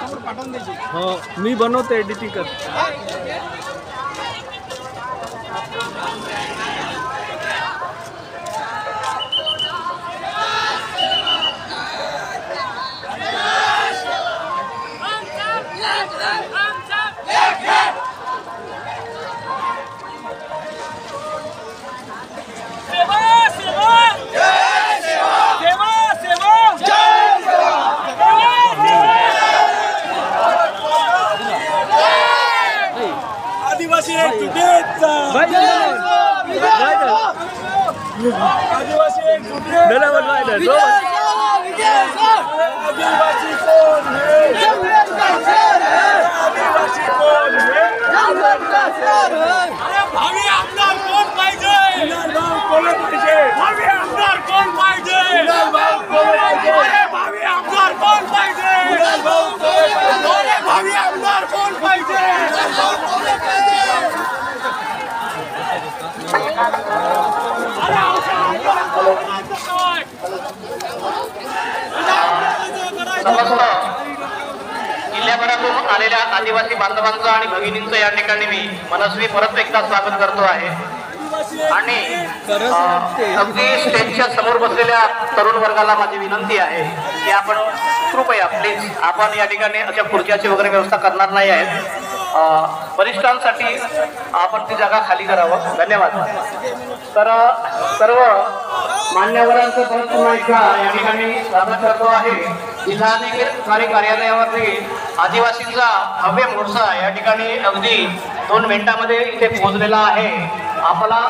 हो मी बनवतो एडिटिंग कर आदिवासी एकजुटीचा आदिवासी एकजुटीचा आदिवासी कोण है आदिवासी कोण है भावी आमदार कोण पाहिजे कोण पाहिजे भावी आमदार कोण पाहिजे भावी आमदार कोण पाहिजे भावी आमदार कोण पाहिजे जिल्ह्याभरातून आलेल्या आदिवासी बांधवांचं आणि भगिनींचं या ठिकाणी मी मनस्वी परत एकदा स्वागत करतो आहे आणि अगदी स्टेजच्या समोर बसलेल्या तरुण वर्गाला माझी विनंती आहे की आपण कृपया प्लीज आपण या ठिकाणी अशा खुर्च्याची वगैरे व्यवस्था करणार नाही आहेत वरिष्ठांसाठी आपण ती जागा खाली करावं धन्यवाद तर सर्व मान्यवरांचं परत पुन्हा एकदा या ठिकाणी स्वागत करतो आहे जिल्हाधिकारी कार्यालयावरती आदिवासींचा भव्य मोर्चा या ठिकाणी अगदी 2 मिनिटांमध्ये इथे पोहोचलेला आहे आपला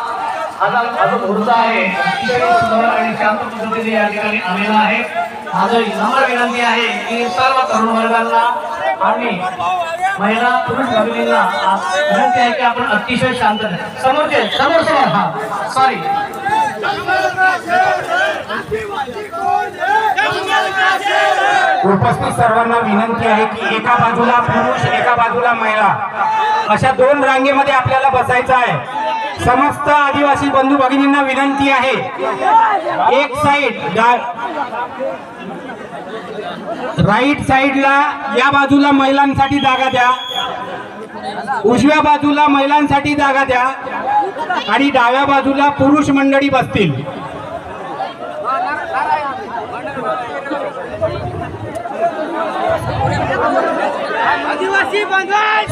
हा जो मोर्चा आहे अतिशय सुंदर आणि शांत पद्धतीने या ठिकाणी आलेला आहे माझं नम्र विनंती आहे की सर्व तरुण वर्गांना आणि महिला पुरुष भगिनींना विनंती आहे की आपण अतिशय शांत समोर हा सॉरी उपस्थित सर्वांना विनंती आहे की एका बाजूला पुरुष एका बाजूला महिला अशा 2 रांगेमध्ये आपल्याला बसायचं आहे समस्त आदिवासी बंधू भगिनींना विनंती आहे एक साइड राईट साइडला या बाजूला महिलांसाठी जागा द्या उजव्या बाजूला महिलांसाठी जागा द्या आणि डाव्या बाजूला पुरुष मंडळी बसतील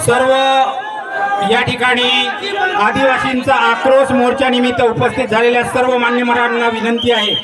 सर्व या ठिकाणी आदिवासींचा आक्रोश मोर्चा निमित्त उपस्थित झालेल्या सर्व मान्यवरांना विनंती आहे